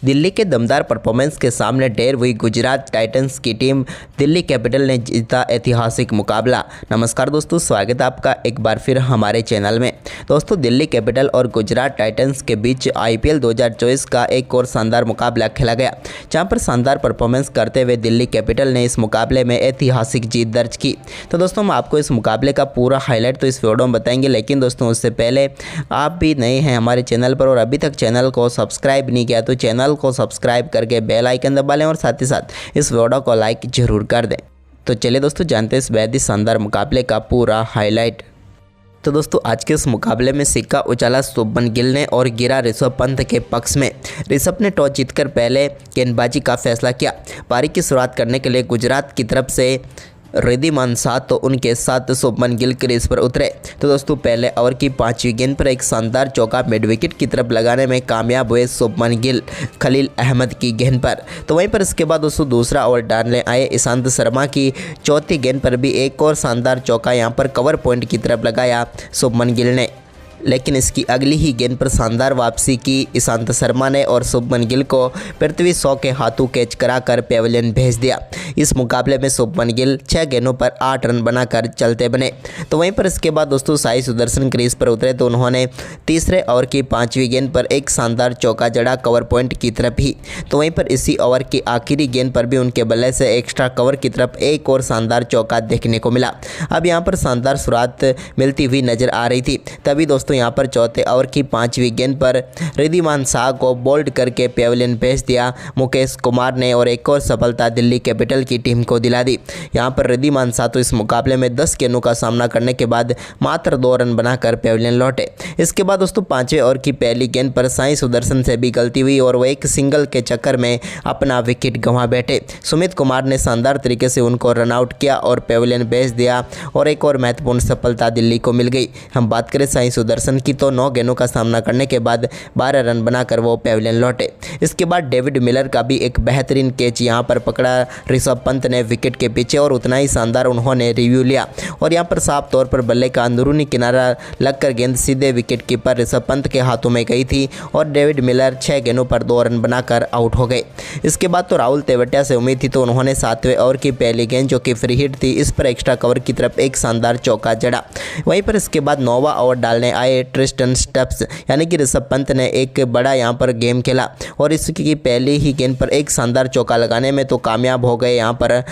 दिल्ली के दमदार परफॉर्मेंस के सामने ढेर हुई गुजरात टाइटंस की टीम। दिल्ली कैपिटल ने जीता ऐतिहासिक मुकाबला। नमस्कार दोस्तों, स्वागत है आपका एक बार फिर हमारे चैनल में। दोस्तों, दिल्ली कैपिटल और गुजरात टाइटंस के बीच आईपीएल 2024 का एक और शानदार मुकाबला खेला गया, जहां पर शानदार परफॉर्मेंस करते हुए दिल्ली कैपिटल ने इस मुकाबले में ऐतिहासिक जीत दर्ज की। तो दोस्तों, हम आपको इस मुकाबले का पूरा हाईलाइट तो इस वीडियो में बताएंगे, लेकिन दोस्तों उससे पहले आप भी नए हैं हमारे चैनल पर और अभी तक चैनल को सब्सक्राइब नहीं किया तो चैनल को सब्सक्राइब करके बेल आइकन दबा लें और साथ ही साथ इस वीडियो को लाइक जरूर कर दें। तो चलिए दोस्तों, जानते हैं इस बेहद ही शानदार मुकाबले का पूरा हाईलाइट। तो दोस्तों, आज के इस मुकाबले में सिक्का उछाला शुभमन गिल ने और गिरा ऋषभ पंत के पक्ष में। ऋषभ ने टॉस जीतकर पहले गेंदबाजी का फैसला किया। पारी की शुरुआत करने के लिए गुजरात की तरफ से रिद्धिमान शाह तो उनके साथ शुभमन गिल क्रीज पर उतरे। तो दोस्तों, पहले ओवर की 5वीं गेंद पर एक शानदार चौका मिड विकेट की तरफ लगाने में कामयाब हुए शुभमन गिल खलील अहमद की गेंद पर। तो वहीं पर इसके बाद दोस्तों दूसरा ओवर डालने आए ईशांत शर्मा की 4थी गेंद पर भी एक और शानदार चौका यहां पर कवर पॉइंट की तरफ लगाया शुभमन गिल ने, लेकिन इसकी अगली ही गेंद पर शानदार वापसी की ईशांत शर्मा ने और शुभमन गिल को पृथ्वी शॉ के हाथों कैच कराकर पेविलियन भेज दिया। इस मुकाबले में शुभमन गिल 6 गेंदों पर 8 रन बनाकर चलते बने। तो वहीं पर इसके बाद दोस्तों साई सुदर्शन क्रीज पर उतरे तो उन्होंने तीसरे ओवर की 5वीं गेंद पर एक शानदार चौका जड़ा कवर पॉइंट की तरफ ही। तो वहीं पर इसी ओवर की आखिरी गेंद पर भी उनके बल्ले से एक्स्ट्रा कवर की तरफ एक और शानदार चौका देखने को मिला। अब यहाँ पर शानदार शुरुआत मिलती हुई नजर आ रही थी। तभी दोस्तों यहाँ पर चौथे ओवर की 5वीं गेंद पर रिद्धिमान शाह को बोल्ड करके पेविलियन भेज दिया मुकेश कुमार ने और एक और सफलता दिल्ली कैपिटल की टीम को दिला दी। यहाँ पर रिद्धिमान शाह तो इस मुकाबले में 10 गेंदों का सामना करने के बाद मात्र 2 रन बनाकर पेविलियन लौटे। इसके बाद दोस्तों 5वें ओवर की पहली गेंद पर साई सुदर्शन से भी गलती हुई और वो एक सिंगल के चक्कर में अपना विकेट गंवा बैठे। सुमित कुमार ने शानदार तरीके से उनको रन आउट किया और पेविलियन भेज दिया और एक और महत्वपूर्ण सफलता दिल्ली को मिल गई। हम बात करें साई सुदर्शन की तो 9 गेंदों का सामना करने के बाद 12 रन बनाकर वो पेविलियन लौटे। इसके बाद डेविड मिलर का भी एक बेहतरीन कैच यहां पर पकड़ा ऋषभ पंत ने विकेट के पीछे और उतना ही शानदार उन्होंने रिव्यू लिया और यहां पर साफ तौर पर बल्ले का अंदरूनी किनारा लगकर गेंद सीधे विकेट कीपर ऋषभ पंत के हाथों में गई थी और डेविड मिलर 6 गेंदों पर 2 रन बनाकर आउट हो गए। इसके बाद तो राहुल तेवतिया से उम्मीद थी तो उन्होंने 7वें ओवर की पहली गेंद जो कि फ्री हिट थी इस पर एक्स्ट्रा कवर की तरफ एक शानदार चौका जड़ा। वहीं पर इसके बाद 9वां ओवर डालने आए ट्रिस्टन स्टब्स यानी कि ऋषभ पंत ने एक बड़ा यहां पर गेम खेला और इसकी पहली ही गेंद पर एक शानदार चौका लगाने में तो कामयाब हो गए यहां पर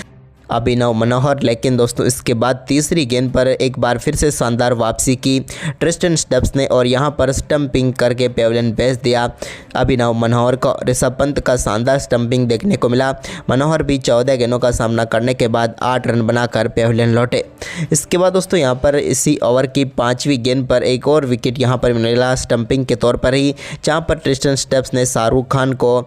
अभिनव मनोहर। लेकिन दोस्तों इसके बाद तीसरी गेंद पर एक बार फिर से शानदार वापसी की ट्रिस्टन स्टब्स ने और यहां पर स्टंपिंग करके पेविलियन भेज दिया अभिनव मनोहर को। ऋषभ पंत का शानदार स्टंपिंग देखने को मिला। मनोहर भी 14 गेंदों का सामना करने के बाद 8 रन बनाकर पेविलियन लौटे। इसके बाद दोस्तों यहां पर इसी ओवर की 5वीं गेंद पर एक और विकेट यहां पर मिला स्टंपिंग के तौर पर ही, जहां पर ट्रिस्टन स्टब्स ने शाहरुख खान को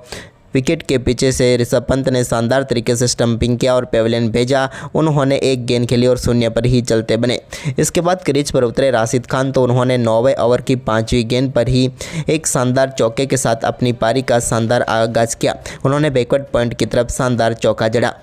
विकेट के पीछे से ऋषभ पंत ने शानदार तरीके से स्टंपिंग किया और पेविलियन भेजा। उन्होंने एक गेंद खेली और 0 पर ही चलते बने। इसके बाद क्रीज पर उतरे राशिद खान तो उन्होंने 9वें ओवर की 5वीं गेंद पर ही एक शानदार चौके के साथ अपनी पारी का शानदार आगाज किया। उन्होंने बैकवर्ड पॉइंट की तरफ शानदार चौका जड़ा।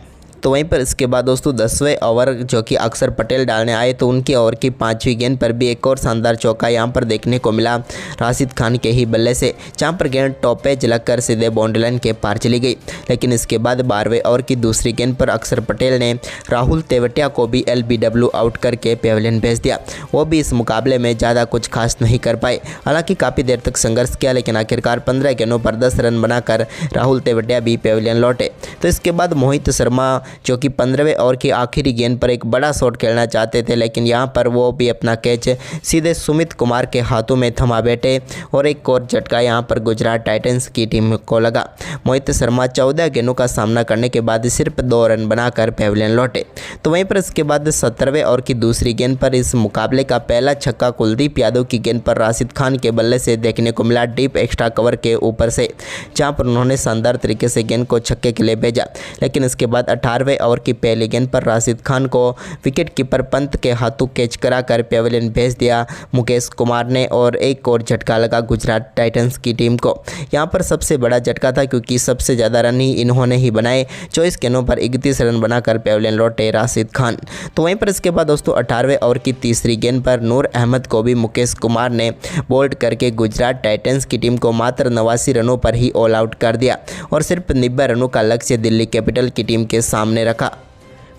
तो वहीं पर इसके बाद दोस्तों 10वें ओवर जो कि अक्षर पटेल डालने आए तो उनके ओवर की 5वीं गेंद पर भी एक और शानदार चौका यहां पर देखने को मिला राशिद खान के ही बल्ले से, जहां पर गेंद टॉप पे झलककर सीधे बाउंड्री लाइन के पार चली गई। लेकिन इसके बाद 12वें ओवर की दूसरी गेंद पर अक्षर पटेल ने राहुल तेवतिया को भी LBW आउट करके पेविलियन भेज दिया। वो भी इस मुकाबले में ज़्यादा कुछ खास नहीं कर पाए। हालांकि काफ़ी देर तक संघर्ष किया, लेकिन आखिरकार 15 गेंदों पर 10 रन बनाकर राहुल तेवतिया भी पेविलियन लौटे। तो इसके बाद मोहित शर्मा जो कि 15वें ओवर की आखिरी गेंद पर एक बड़ा शॉट खेलना चाहते थे, लेकिन यहां पर वो भी अपना कैच सीधे सुमित कुमार के हाथों में थमा बैठे और एक और झटका यहां पर गुजरात टाइटंस की टीम को लगा। मोहित शर्मा 14 गेंदों का सामना करने के बाद सिर्फ 2 रन बनाकर पेविलियन लौटे। तो वहीं पर इसके बाद 17वें ओवर की दूसरी गेंद पर इस मुकाबले का पहला छक्का कुलदीप यादव की गेंद पर राशिद खान के बल्ले से देखने को मिला डीप एक्स्ट्रा कवर के ऊपर से, जहां पर उन्होंने शानदार तरीके से गेंद को छक्के के लिए भेजा। लेकिन इसके बाद 18 18वें ओवर की पहली गेंद पर राशिद खान को विकेट कीपर पंत के हाथों कैच कराकर पेविलियन भेज दिया मुकेश कुमार ने और एक और झटका लगा गुजरात टाइटंस की टीम को। यहां पर सबसे बड़ा झटका था क्योंकि सबसे ज़्यादा रन ही इन्होंने ही बनाए। 24 गेंदों पर 31 रन बनाकर पेविलियन लौटे राशिद खान। तो वहीं पर इसके बाद दोस्तों 18वें ओवर की तीसरी गेंद पर नूर अहमद को भी मुकेश कुमार ने बोल्ड करके गुजरात टाइटंस की टीम को मात्र 89 रनों पर ही ऑल आउट कर दिया और सिर्फ 90 रनों का लक्ष्य दिल्ली कैपिटल की टीम के सामने रखा।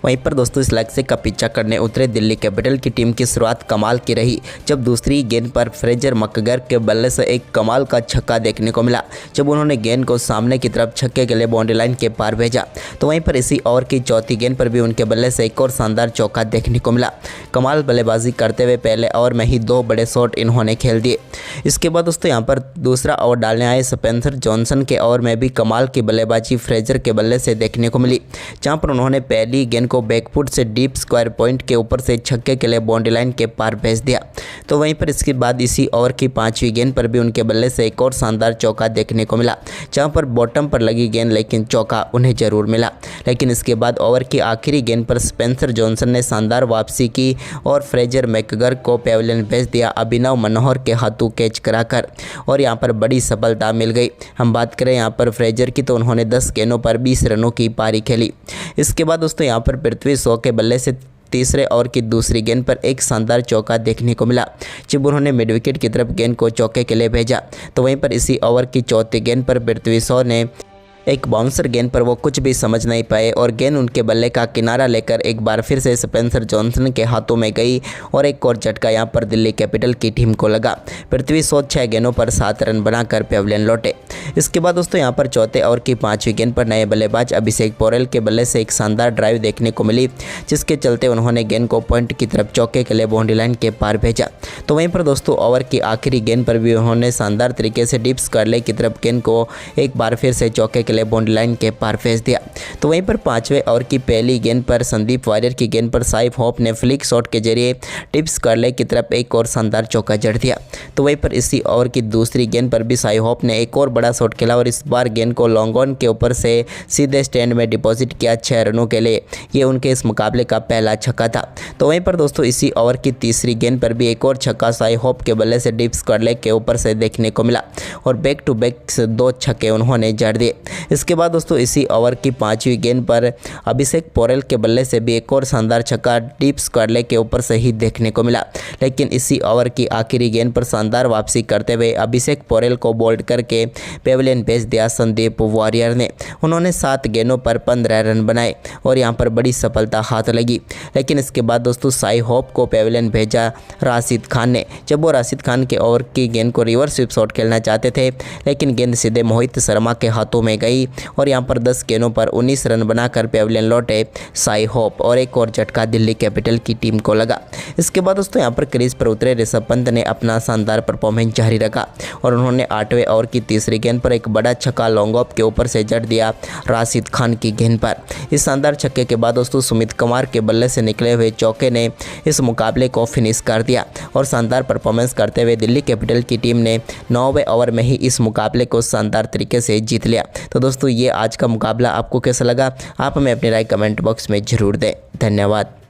वहीं पर दोस्तों इस लक्ष्य का पीछा करने उतरे दिल्ली कैपिटल की टीम की शुरुआत कमाल की रही जब दूसरी गेंद पर फ्रेजर मैकगर के बल्ले से एक कमाल का छक्का देखने को मिला जब उन्होंने गेंद को सामने की तरफ छक्के के लिए बाउंड्री लाइन के पार भेजा। तो वहीं पर इसी ओवर की चौथी गेंद पर भी उनके बल्ले से एक और शानदार चौका देखने को मिला। कमाल बल्लेबाजी करते हुए पहले ओवर में ही 2 बड़े शॉट इन्होंने खेल दिए। इसके बाद दोस्तों यहाँ पर दूसरा ओवर डालने आए स्पेंसर जॉनसन के ओवर में भी कमाल की बल्लेबाजी फ्रेजर के बल्ले से देखने को मिली जहाँ पर उन्होंने पहली गेंद को बैकफुट से डीप स्क्वायर पॉइंट के ऊपर से छक्के के लिए बाउंड्री लाइन के पार भेज दिया। तो वहीं पर इसके बाद इसी ओवर की 5वीं गेंद पर भी उनके बल्ले से एक और शानदार चौका देखने को मिला जहां पर बॉटम पर लगी गेंद लेकिन चौका उन्हें जरूर मिला। लेकिन इसके बाद ओवर की आखिरी गेंद पर स्पेंसर जॉनसन ने शानदार वापसी की और फ्रेजर मैकगर को पेविलियन भेज दिया अभिनव मनोहर के हाथों कैच कराकर और यहां पर बड़ी सफलता मिल गई। हम बात करें यहां पर फ्रेजर की तो उन्होंने 10 गेंदों पर 20 रनों की पारी खेली। इसके बाद दोस्तों यहां पर पृथ्वी शॉ के बल्ले से तीसरे ओवर की दूसरी गेंद पर एक शानदार चौका देखने को मिला जब उन्होंने मिड विकेट की तरफ गेंद को चौके के लिए भेजा। तो वहीं पर इसी ओवर की चौथी गेंद पर पृथ्वी शॉ ने एक बाउंसर गेंद पर वो कुछ भी समझ नहीं पाए और गेंद उनके बल्ले का किनारा लेकर एक बार फिर से स्पेंसर जॉनसन के हाथों में गई और एक और झटका यहां पर दिल्ली कैपिटल की टीम को लगा। पृथ्वी शॉ 6 गेंदों पर 7 रन बनाकर पेविलियन लौटे। इसके बाद दोस्तों यहां पर चौथे ओवर की 5वीं गेंद पर नए बल्लेबाज अभिषेक पोरेल के बल्ले से एक शानदार ड्राइव देखने को मिली जिसके चलते उन्होंने गेंद को पॉइंट की तरफ चौके के लिए बाउंड्री लाइन के पार भेजा। तो वहीं पर दोस्तों ओवर की आखिरी गेंद पर भी उन्होंने शानदार तरीके से डीप स्क्वायर की तरफ गेंद को एक बार फिर से चौके के लिए बाउंड्री लाइन के पार भेज दिया। तो वहीं पर 5वें ओवर की पहली गेंद पर संदीप वारियर की गेंद पर साइफ होप ने फ्लिक शॉट के जरिए टिप स्क्वायर की तरफ एक और शानदार चौका जड़ दिया। तो वहीं पर इसी ओवर की दूसरी गेंद पर भी साइफ होप ने एक और बड़ा शॉट खेला और इस बार गेंद को लॉन्ग ऑन के ऊपर से सीधे स्टैंड में डिपॉजिट किया 6 रनों के लिए। ये उनके इस मुकाबले का पहला छक्का था। तो वहीं पर दोस्तों इसी ओवर की तीसरी गेंद पर भी एक और छक्का साइफ होप के बल्ले से डीप स्क्वायर के ऊपर से देखने को मिला और बैक टू बैक 2 छक्के उन्होंने जड़ दिए। इसके बाद दोस्तों इसी ओवर की 5वीं गेंद पर अभिषेक पोरेल के बल्ले से भी एक और शानदार छक्का डीप स्क्वायर के ऊपर से ही देखने को मिला। लेकिन इसी ओवर की आखिरी गेंद पर शानदार वापसी करते हुए अभिषेक पोरेल को बोल्ड करके पेविलियन भेज दिया संदीप वारियर ने। उन्होंने 7 गेंदों पर 15 रन बनाए और यहां पर बड़ी सफलता हाथ लगी। लेकिन इसके बाद दोस्तों साई होप को पेविलियन भेजा राशिद खान ने जब वो राशिद खान के ओवर की गेंद को रिवर्स स्वीप शॉट खेलना चाहते थे लेकिन गेंद सीधे मोहित शर्मा के हाथों में गई और यहां पर 10 गेंदों पर 19 रन बनाकर पेविलियन लौटे साई होप और एक और झटका दिल्ली कैपिटल की टीम को लगा। इसके बाद दोस्तों यहां पर क्रीज पर उतरे ऋषभ पंत ने अपना शानदार परफॉर्मेंस जारी रखा और उन्होंने 8वें ओवर की तीसरी गेंद पर एक बड़ा छक्का लॉन्ग ऑफ के ऊपर से जड़ दिया राशिद खान की गेंद पर। इस शानदार छक्के के बाद दोस्तों सुमित कुमार के बल्ले से निकले हुए चौके ने इस मुकाबले को फिनिश कर दिया और शानदार परफॉर्मेंस करते हुए दिल्ली कैपिटल की टीम ने 9वें ओवर में ही इस मुकाबले को शानदार तरीके से जीत लिया। तो दोस्तों ये आज का मुकाबला आपको कैसा लगा आप हमें अपनी राय कमेंट बॉक्स में जरूर दें। धन्यवाद।